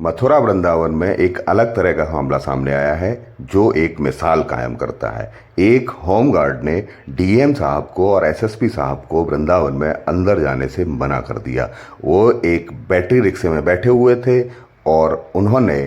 मथुरा वृंदावन में एक अलग तरह का मामला सामने आया है जो एक मिसाल कायम करता है। एक होमगार्ड ने डीएम साहब को और एसएसपी साहब को वृंदावन में अंदर जाने से मना कर दिया। वो एक बैटरी रिक्शे में बैठे हुए थे और उन्होंने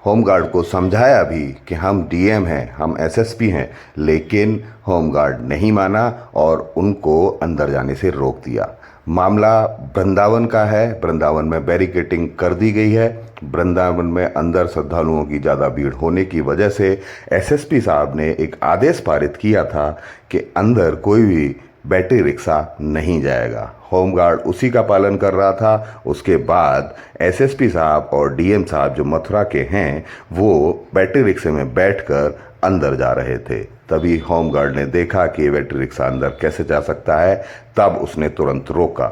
होमगार्ड को समझाया भी कि हम डीएम हैं, हम एसएसपी हैं, लेकिन होमगार्ड नहीं माना और उनको अंदर जाने से रोक दिया। मामला वृंदावन का है। वृंदावन में बैरिकेटिंग कर दी गई है। वृंदावन में अंदर श्रद्धालुओं की ज़्यादा भीड़ होने की वजह से एसएसपी साहब ने एक आदेश पारित किया था कि अंदर कोई भी बैटरी रिक्शा नहीं जाएगा। होमगार्ड उसी का पालन कर रहा था। उसके बाद एसएसपी साहब और डीएम साहब जो मथुरा के हैं वो बैटरी रिक्शे में बैठकर अंदर जा रहे थे। तभी होमगार्ड ने देखा कि ये बैटरी रिक्शा अंदर कैसे जा सकता है, तब उसने तुरंत रोका।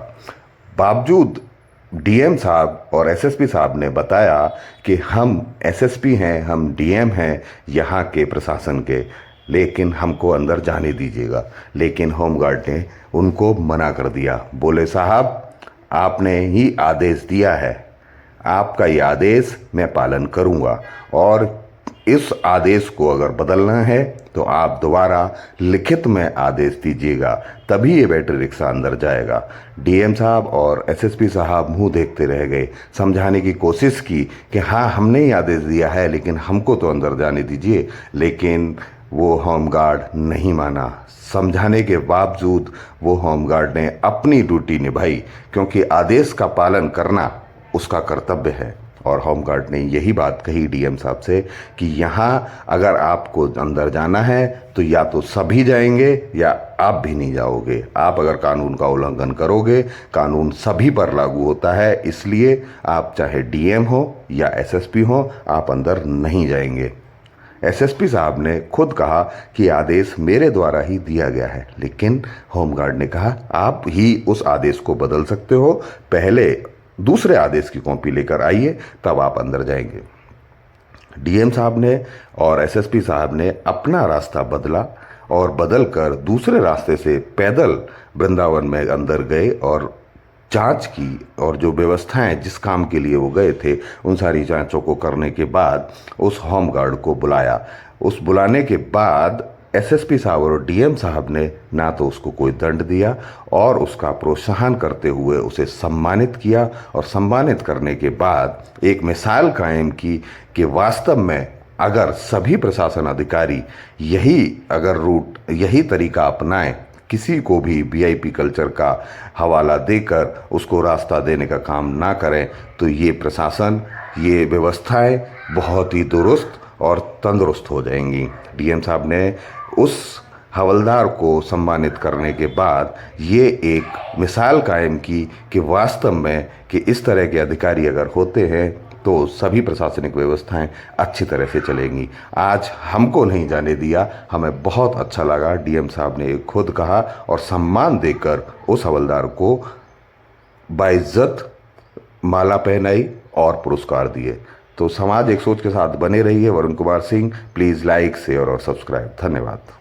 बावजूद डीएम साहब और एसएसपी साहब ने बताया कि हम एसएसपी हैं, हम डीएम हैं यहाँ के प्रशासन के, लेकिन हमको अंदर जाने दीजिएगा। लेकिन होमगार्ड ने उनको मना कर दिया। बोले साहब, आपने ही आदेश दिया है, आपका ये आदेश मैं पालन करूँगा और इस आदेश को अगर बदलना है तो आप दोबारा लिखित में आदेश दीजिएगा, तभी ये बैटरी रिक्शा अंदर जाएगा। डीएम साहब और एसएसपी साहब मुंह देखते रह गए। समझाने की कोशिश की कि हाँ, हमने ही आदेश दिया है, लेकिन हमको तो अंदर जाने दीजिए, लेकिन वो होमगार्ड नहीं माना। समझाने के बावजूद वो होमगार्ड ने अपनी ड्यूटी निभाई, क्योंकि आदेश का पालन करना उसका कर्तव्य है। और होमगार्ड ने यही बात कही डीएम साहब से कि यहाँ अगर आपको अंदर जाना है तो या तो सभी जाएंगे या आप भी नहीं जाओगे। आप अगर कानून का उल्लंघन करोगे, कानून सभी पर लागू होता है, इसलिए आप चाहे डीएम हो या एसएसपी हो, आप अंदर नहीं जाएंगे। एसएसपी साहब ने खुद कहा कि आदेश मेरे द्वारा ही दिया गया है, लेकिन होमगार्ड ने कहा आप ही उस आदेश को बदल सकते हो, पहले दूसरे आदेश की कॉपी लेकर आइए, तब आप अंदर जाएंगे। डीएम साहब ने और एसएसपी साहब ने अपना रास्ता बदला और बदलकर दूसरे रास्ते से पैदल वृंदावन में अंदर गए और जांच की, और जो व्यवस्थाएं जिस काम के लिए वो गए थे उन सारी जांचों को करने के बाद उस होमगार्ड को बुलाया। उस बुलाने के बाद एसएसपी साहब और डीएम साहब ने ना तो उसको कोई दंड दिया और उसका प्रोत्साहन करते हुए उसे सम्मानित किया, और सम्मानित करने के बाद एक मिसाल कायम की कि वास्तव में अगर सभी प्रशासन अधिकारी यही तरीका अपनाएं, किसी को भी वीआईपी कल्चर का हवाला देकर उसको रास्ता देने का काम ना करें, तो ये प्रशासन, ये व्यवस्थाएं बहुत ही दुरुस्त और तंदुरुस्त हो जाएंगी। डीएम साहब ने उस हवलदार को सम्मानित करने के बाद ये एक मिसाल कायम की कि वास्तव में कि इस तरह के अधिकारी अगर होते हैं तो सभी प्रशासनिक व्यवस्थाएं अच्छी तरह से चलेंगी। आज हमको नहीं जाने दिया, हमें बहुत अच्छा लगा। डीएम साहब ने खुद कहा और सम्मान देकर उस हवलदार को बाइज्जत माला पहनाई और पुरस्कार दिए। तो समाज एक सोच के साथ बने रहिए। Varun Kumar Singh, please like, share और सब्सक्राइब। धन्यवाद।